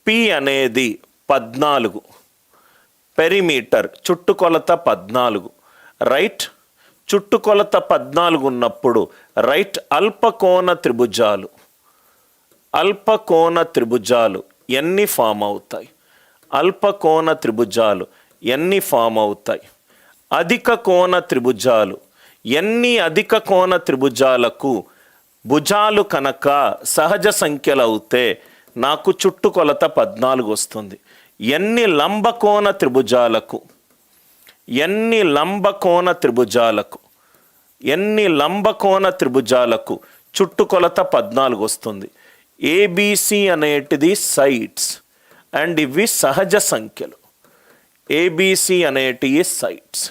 P అనేది 14, perimeter చుట్టుకొలత 14, right. చుట్టుకొలత 14 ఉన్నప్పుడు రైట్ అల్పకోణ త్రిభుజాలు ఎన్ని ఫామ్ అవుతాయి? అల్పకోణ త్రిభుజాలు ఎన్ని ఫామ్ అవుతాయి? అధిక కోణ త్రిభుజాలు ఎన్ని అధిక కోణ త్రిభుజాలకు భుజాలు కనుక సహజ సంఖ్యలు అవుతే నాకు చుట్టుకొలత 14 వస్తుంది. ఎన్ని లంబకోణ త్రిభుజాలకు చుట్టుకొలత 14 వస్తుంది? ఏబిసి అనేటిది సైడ్స్ అండ్ ఇవి సహజ సంఖ్యలు. ఏబిసి అనేటివి సైడ్స్,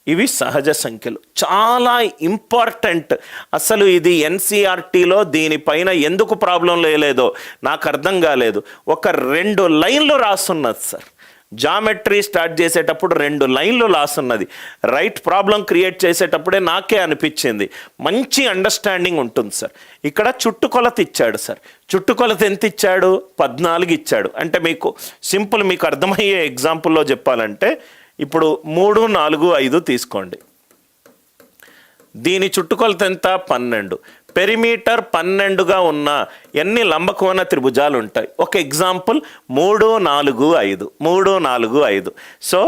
ఇవి సహజ సంఖ్యలు. చాలా ఇంపార్టెంట్. అసలు ఇది ఎన్సీఆర్టీలో దీనిపైన ఎందుకు ప్రాబ్లం లేదో నాకు అర్థం కాలేదు. ఒక 2 లైన్లు రాస్తున్నది సార్. జామెట్రీ స్టార్ట్ చేసేటప్పుడు 2 లైన్లు రాస్తున్నది. రైట్ ప్రాబ్లం క్రియేట్ చేసేటప్పుడే నాకే అనిపించింది మంచి అండర్స్టాండింగ్ ఉంటుంది సార్. ఇక్కడ చుట్టుకొలత ఇచ్చాడు సార్. చుట్టుకొలత ఎంత ఇచ్చాడు? 14 ఇచ్చాడు. అంటే మీకు సింపుల్, మీకు అర్థమయ్యే ఎగ్జాంపుల్లో చెప్పాలంటే ఇప్పుడు 3, 4, 5 తీసుకోండి. దీని చుట్టుకొలత ఎంత? 12. పెరిమీటర్ 12గా ఉన్న ఎన్ని లంబకోణ త్రిభుజాలు ఉంటాయి? ఒక ఎగ్జాంపుల్ 3, 4, 5. 3, 4, 5. సో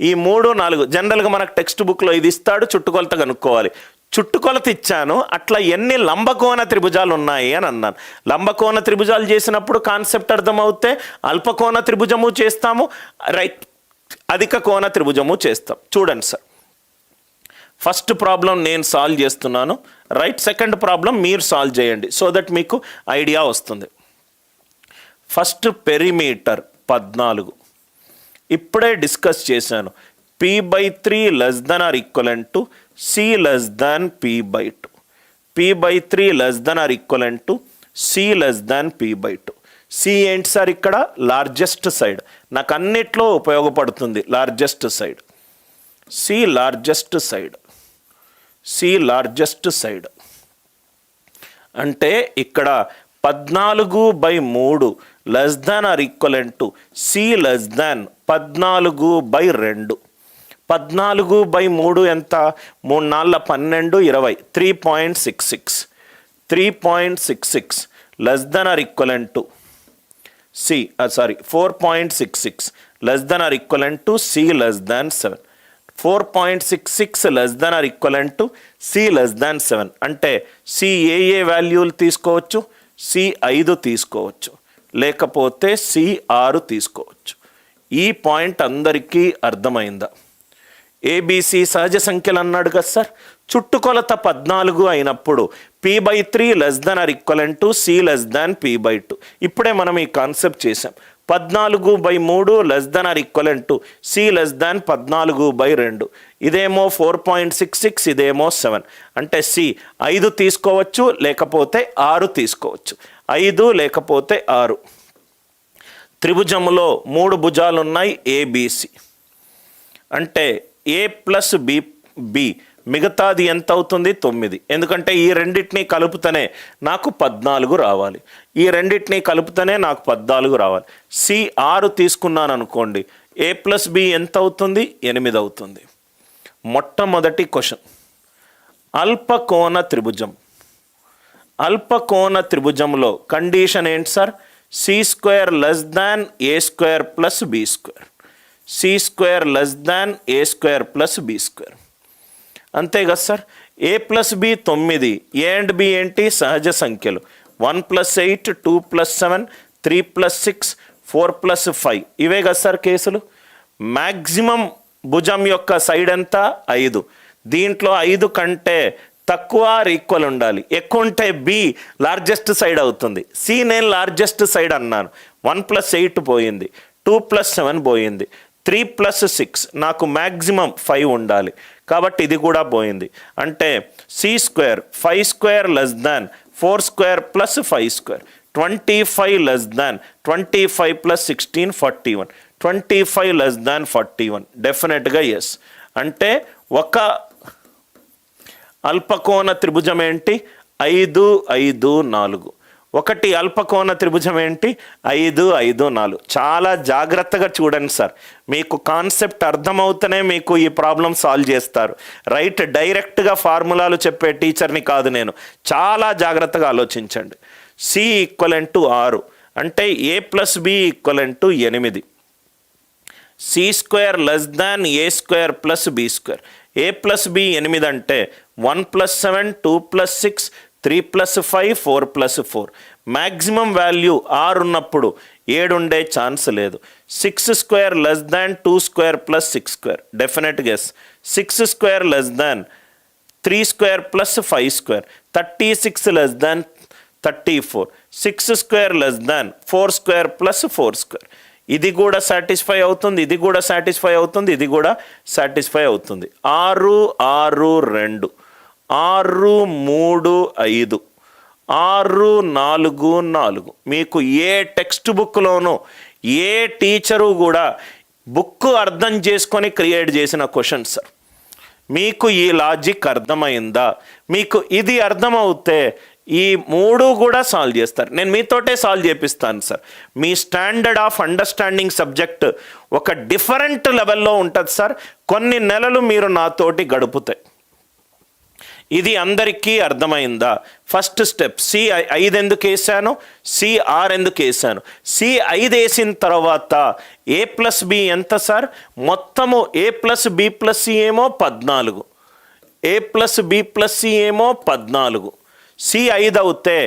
ఈ 3, 4 జనరల్గా మనకు టెక్స్ట్ బుక్లో ఇది ఇస్తాడు, చుట్టుకొలత కనుక్కోవాలి. చుట్టుకొలత ఇచ్చాను, అట్లా ఎన్ని లంబకోణ త్రిభుజాలు ఉన్నాయి అని అన్నాను. లంబకోణ త్రిభుజాలు చేసినప్పుడు కాన్సెప్ట్ అర్థమవుతే అల్పకోణ త్రిభుజము చేస్తాము, రైట్ అధిక కోణ త్రిభుజము చేస్తాం. చూడండి సార్, ఫస్ట్ ప్రాబ్లం నేను సాల్వ్ చేస్తున్నాను, రైట్. సెకండ్ ప్రాబ్లం మీరు సాల్వ్ చేయండి సో దట్ మీకు ఐడియా వస్తుంది. ఫస్ట్ పెరిమీటర్ 14 ఇప్పుడే డిస్కస్ చేశాను. p/3 ≤ c p/2. p/3 ≤ c p/2. c ఏంటి సార్? ఇక్కడ లార్జెస్ట్ సైడ్. నాకు అన్నిట్లో ఉపయోగపడుతుంది largest side. c largest side అంటే ఇక్కడ 14/3 ≤ c (14/2). 14/3 ఎంత? 3 4 12 20. 3.66 ≤ c 4.66 ≤ c 7. 4.66 ≤ c 7 అంటే c ఏ వాల్యూలు తీసుకోవచ్చు? c 5 తీసుకోవచ్చు, లేకపోతే c 6 తీసుకోవచ్చు. ఈ పాయింట్ అందరికీ అర్థమైందా? ఏబిసి సహజ సంఖ్యలు అన్నాడు కదా సార్. చుట్టుకొలత 14 అయినప్పుడు p/3 ≤ c p/2. ఇప్పుడే మనం ఈ కాన్సెప్ట్ చేసాం. 14/3 ≤ c (14/2). ఇదేమో 4.66, ఇదేమో 7. అంటే c 5 తీసుకోవచ్చు, లేకపోతే 6 తీసుకోవచ్చు. 5 లేకపోతే 6. త్రిభుజంలో 3 భుజాలు ఉన్నాయి ఏబిసి. అంటే a + b మిగతాది ఎంత అవుతుంది? 9. ఎందుకంటే ఈ రెండింటినీ కలుపుతనే నాకు 14 రావాలి. ఈ రెండింటినీ కలుపుతనే నాకు 14 రావాలి. c 6 తీసుకున్నాను అనుకోండి, a + b ఎంత అవుతుంది? 8 అవుతుంది. మొట్టమొదటి క్వశ్చన్, అల్పకోణ త్రిభుజంలో కండిషన్ ఏంటి sir? c² < a² + b². c² < a² + b². అంతే కదా sir. a + b 9, a and b ఏంటి? సహజ సంఖ్యలు. 1 + 8, 2 + 7, 3 + 6, 4 + 5. ఇవే కదా సార్ కేసులు. మ్యాక్సిమం భుజం యొక్క సైడ్ ఎంత? 5. దీంట్లో 5 కంటే తక్కువ ఈక్వల్ ఉండాలి. ఎక్కువ ఉంటే b లార్జెస్ట్ సైడ్ అవుతుంది. c నేను లార్జెస్ట్ సైడ్ అన్నాను. 1 + 8 పోయింది, 2 + 7 పోయింది, 3 + 6 నాకు మ్యాక్సిమం 5 ఉండాలి. కాబట్టి ఇది కూడా పోయింది. అంటే c² 5² > 4² + 5². 25 + 16 41. 25 > 41 డెఫినెట్గా ఎస్. అంటే ఒక అల్పకోణ త్రిభుజం ఏంటి? 5 5 4. ఒకటి అల్పకోణ త్రిభుజం ఏంటి 5, 5, 4. చాలా జాగ్రత్తగా చూడండి సార్, మీకు కాన్సెప్ట్ అర్థమవుతూనే మీకు ఈ ప్రాబ్లం సాల్వ్ చేస్తారు. రైట్, డైరెక్ట్గా ఫార్ములాలు చెప్పే టీచర్ని కాదు నేను. చాలా జాగ్రత్తగా ఆలోచించండి. సి ఈక్వలెంట్ టు 6 అంటే a plus B equivalent to 8. C square less than A square plus B square. A plus B 8 అంటే 1 + 7, 2 + 6, 3 + 5, 4 + 4. మ్యాక్సిమం వాల్యూ 6 ఉన్నప్పుడు 7 ఉండే ఛాన్స్ లేదు. 6 స్క్వేర్ లెస్ దాన్ 2 square plus 6 square. Definite guess. 6 square less దాన్ 3 square plus 5 square. 36 less than 34. 6 square less దాన్ 4 square plus 4 square. ఇది కూడా satisfy అవుతుంది, ఇది కూడా satisfy అవుతుంది, ఇది కూడా సాటిస్ఫై అవుతుంది. 6, 6, 2, 6, 3, 5, 6, 4, 4. మీకు ఏ టెక్స్ట్ బుక్లోనూ ఏ టీచరు కూడా బుక్ అర్థం చేసుకొని క్రియేట్ చేసిన క్వశ్చన్స్ సార్. మీకు ఈ లాజిక్ అర్థమైందా? మీకు ఇది అర్థమవుతే ఈ 3 కూడా సాల్వ్ చేస్తారు. నేను మీతోటే సాల్వ్ చేపిస్తాను sir. Me standard of understanding subject ఒక డిఫరెంట్ లెవెల్లో ఉంటుంది సార్. కొన్ని నెలలు మీరు నాతోటి గడుపుతాయి. ఇది అందరికీ అర్థమైందా? ఫస్ట్ స్టెప్ సి 5 ఎందుకు వేసాను, సి 6 ఎందుకు వేసాను. సి 5 వేసిన తర్వాత ఏ ప్లస్ బి ఎంత సార్? మొత్తము ఏ ప్లస్ బి ప్లస్ సి ఏమో 14, ఏ ప్లస్ బి ప్లస్ సి ఏమో 14. సి 5 అవుతే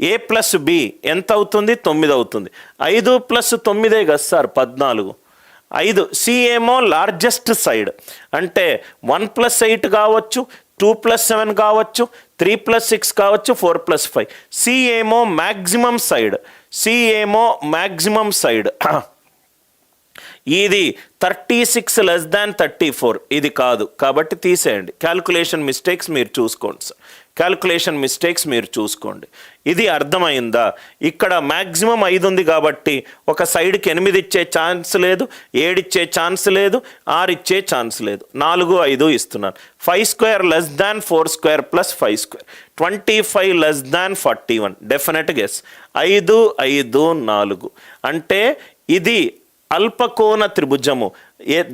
ఏ ప్లస్ బి ఎంత అవుతుంది? 9 అవుతుంది. 5 + 9 కదా సార్ 14. 5 సి ఏమో లార్జెస్ట్ సైడ్ అంటే 1 + 8 కావచ్చు, 2 + 7 కావచ్చు, 3 + 6 కావచ్చు, 4 + 5. సి ఏమో మ్యాక్సిమం సైడ్, సి ఏమో మ్యాక్సిమం సైడ్. ఇది 36 లెస్ దాన్ 34. ఇది కాదు కాబట్టి తీసేయండి. క్యాల్కులేషన్ మిస్టేక్స్ మీరు చూసుకోండి సార్, క్యాల్కులేషన్ మిస్టేక్స్ మీరు చూసుకోండి. ఇది అర్థమైందా? ఇక్కడ మ్యాక్సిమం 5 ఉంది కాబట్టి ఒక సైడ్కి 8 ఇచ్చే ఛాన్స్ లేదు, 7 ఇచ్చే ఛాన్స్ లేదు, 6 ఇచ్చే ఛాన్స్ లేదు. 4, 5 ఇస్తున్నాను. 5 స్క్వేర్ లెస్ దాన్ 4 square plus 5 square. 25 less than 41. Definite guess. 5, 5, 4 అంటే ఇది అల్పకోణ త్రిభుజము.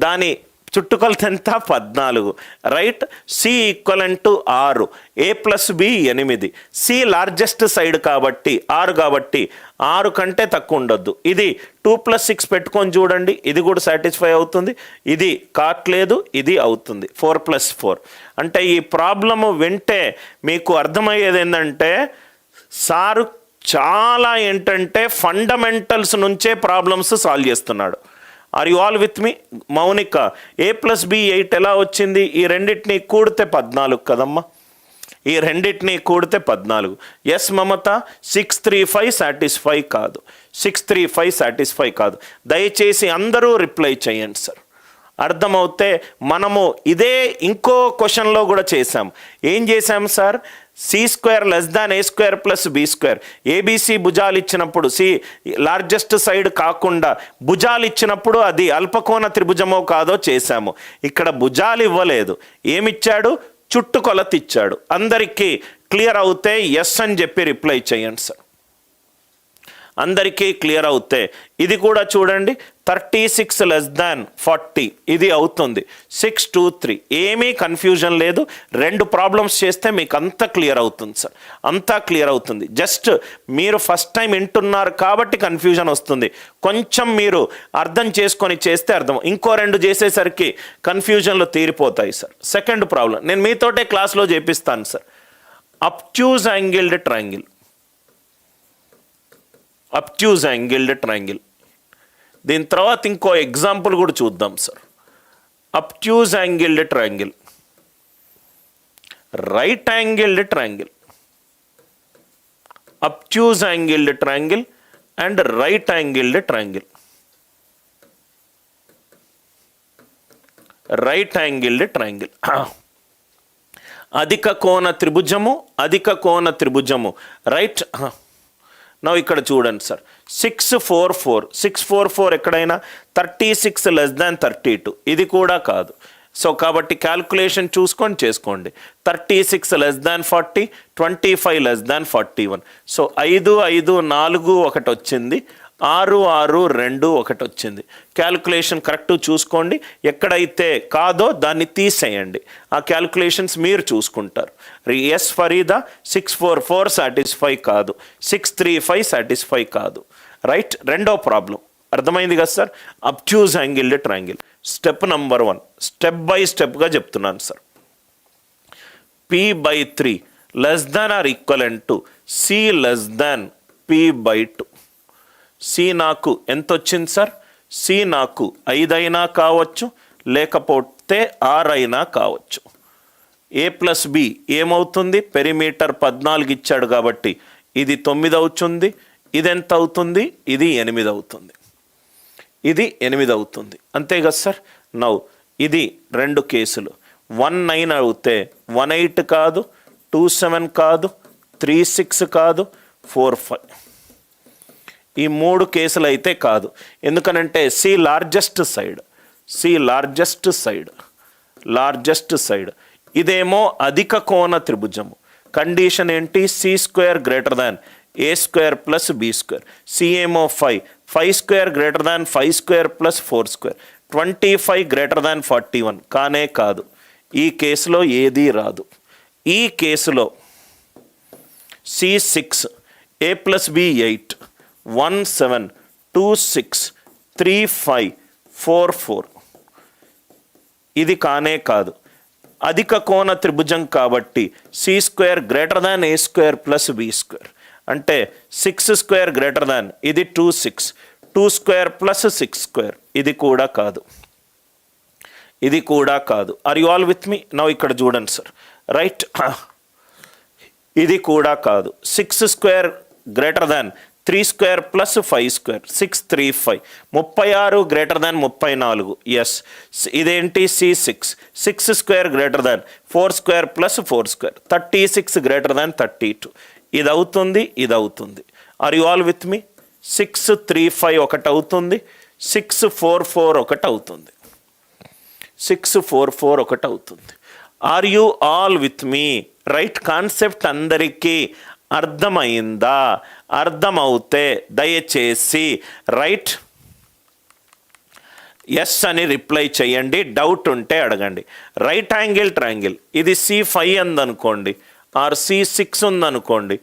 దాని చుట్టుకొలత ఎంత? 14. Right. C equivalent to 6, A plus B 8. C largest side కాబట్టి 6 కాబట్టి 6 కంటే తక్కువ ఉండొద్దు. ఇది 2 + 6 పెట్టుకొని చూడండి, ఇది కూడా సాటిస్ఫై అవుతుంది. ఇది కాట్లేదు, ఇది అవుతుంది. 4 + 4 అంటే ఈ ప్రాబ్లము వింటే మీకు అర్థమయ్యేది ఏంటంటే సారు చాలా ఏంటంటే ఫండమెంటల్స్ నుంచే ప్రాబ్లమ్స్ సాల్వ్ చేస్తున్నాడు. Are you all with me? Mounika, A plus B 8 ఎలా వచ్చింది? ఈ రెండింటిని కూడితే 14 కదమ్మా, ఈ రెండింటిని కూడితే 14. ఎస్ మమత, 635 సాటిస్ఫై కాదు, 635 సాటిస్ఫై కాదు. దయచేసి అందరూ రిప్లై చేయండి సార్. అర్థమవుతే మనము ఇదే ఇంకో క్వశ్చన్లో కూడా చేసాం. ఏం చేసాం sir? C square less than A square plus B square. ABC భుజాలు ఇచ్చినప్పుడు సి లార్జెస్ట్ సైడ్ కాకుండా భుజాలు ఇచ్చినప్పుడు అది అల్పకోణ త్రిభుజమో కాదో చేశాము. ఇక్కడ భుజాలు ఇవ్వలేదు, ఏమిచ్చాడు? చుట్టుకొలత ఇచ్చాడు. అందరికీ క్లియర్ అవుతే ఎస్ అని చెప్పి రిప్లై చేయండి సార్. అందరికీ క్లియర్ అవుతే ఇది కూడా చూడండి. 36 లెస్ దాన్ 40 ఇది అవుతుంది. 6, 2, 3 ఏమీ కన్ఫ్యూజన్ లేదు. 2 ప్రాబ్లమ్స్ చేస్తే మీకు అంతా క్లియర్ అవుతుంది సార్, అంతా క్లియర్ అవుతుంది. జస్ట్ మీరు ఫస్ట్ టైం వింటున్నారు కాబట్టి కన్ఫ్యూజన్ వస్తుంది. కొంచెం మీరు అర్థం చేసుకొని చేస్తే అర్థం. ఇంకో 2 చేసేసరికి కన్ఫ్యూజన్లు తీరిపోతాయి సార్. సెకండ్ ప్రాబ్లం నేను మీతోటే క్లాస్లో చేపిస్తాను sir. Obtuse angled triangle, అబ్ట్యూజ్ angled triangle. దీని తర్వాత ఇంకో ఎగ్జాంపుల్ కూడా చూద్దాం sir. Obtuse angled triangle, right angled triangle, అబ్ట్యూజ్ angled triangle and right angled triangle. Right angled triangle, అధిక కోణ త్రిభుజము, అధిక కోణ త్రిభుజము. రైట్. నా ఇక్కడ చూడండి సార్. 644 ఎక్కడైనా 36 లెస్ దాన్ 32 ఇది కూడా కాదు. సో కాబట్టి క్యాల్కులేషన్ చూసుకొని చేసుకోండి. 36 less than 40, 25 less than 41. So 5, 5, 4 ఒకటి వచ్చింది, 6, 6, 2 ఒకటి వచ్చింది. క్యాల్కులేషన్ కరెక్ట్ చూసుకోండి. ఎక్కడైతే కాదో దాన్ని తీసేయండి. ఆ క్యాల్కులేషన్స్ మీరు చూసుకుంటారు. ఎస్ ఫరీదా 644 సాటిస్ఫై కాదు, 635 సాటిస్ఫై కాదు. రైట్, రెండో ప్రాబ్లం అర్థమైంది కదా sir? Obtuse angled triangle. Step number 1 step by స్టెప్గా చెప్తున్నాను sir. P/3 less than or equivalent to C less than P/2. C నాకు ఎంత వచ్చింది సార్? సి నాకు 5 అయినా కావచ్చు, లేకపోతే 6 అయినా కావచ్చు. A+B ఏమవుతుంది? పెరిమీటర్ 14 ఇచ్చాడు కాబట్టి ఇది 9 అవుతుంది. ఇది ఎంత అవుతుంది? ఇది 8 అవుతుంది. ఇది 8 అవుతుంది. అంతే కదా సార్? నౌ ఇది 2 కేసులు. 19 అవుతే 18 కాదు, 27 కాదు, 36 కాదు, 45. ఈ 3 కేసులు అయితే కాదు. ఎందుకనంటే C largest side, C largest side, largest side. ఇదేమో అధిక కోణ త్రిభుజము. కండిషన్ ఏంటి? C² greater than A² plus B². C ఏమో 5, 5² greater than 5² plus 4². 25 greater than 41 కానే కాదు. ఈ కేసులో ఏదీ రాదు. ఈ కేసులో C6, A+B 8, 1 7, 2 6, 3 5, 4 4. ఇది కానే కాదు. అధిక కోణ త్రిభుజం కాబట్టి C² greater than A² plus B². అంటే 6² గ్రేటర్ దాన్, ఇది 2 6, 2² ప్లస్ 6². ఇది కూడా కాదు, ఇది కూడా కాదు. Are you all with me? Now ఇక్కడ చూడండి సార్. రైట్, ఇది కూడా కాదు. 6² greater than 3² plus 5², 6 3 5. 36 greater than 34. Yes, ఇదేంటి? C6, 6² greater than 4² plus 4², 36 greater than 32. ఇది అవుతుంది, ఇది అవుతుంది. Are you all with me? 6 3 5 ఒకటి అవుతుంది, 6 4 4 ఒకటి అవుతుంది, 6 4 4 ఒకటి అవుతుంది. Are you all with me? Right, concept అందరికీ అర్థమైందా? అర్థమవుతే దయచేసి రైట్ ఎస్ అని రిప్లై చేయండి. డౌట్ ఉంటే అడగండి. రైట్ యాంగిల్ ట్రయాంగిల్ ఇది C5 ఉందనుకోండి, ఆర్ C6 ఉందనుకోండి.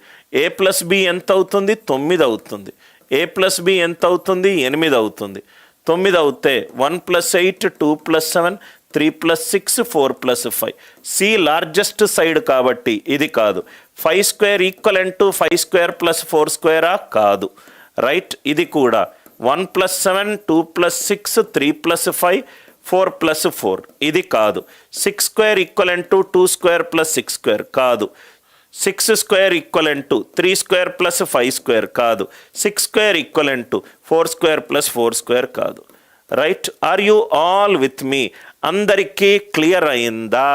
A+B ఎంత అవుతుంది? 9 అవుతుంది. A+B ఎంత అవుతుంది? 8 అవుతుంది. 9 అవుతే 1 + 8, 2 + 7, 3 + 6, 4 + 5. సి లార్జెస్ట్ సైడ్ కాబట్టి ఇది కాదు. 5² ఈక్వలెంట్ టు 5² ప్లస్ 4² కాదు. రైట్, ఇది కూడా 1 + 7, 2 + 6, 3 + 5, 4 + 4. ఇది కాదు. 6² ఈక్వలెంట్ టు 2² ప్లస్ 6² కాదు. 6² ఈక్వలెంట్ టు 3² ప్లస్ 5² కాదు. 6² ఈక్వలెంట్ టు 4² ప్లస్ 4² కాదు. Right, are you all with me? అందరికీ క్లియర్ అయిందా?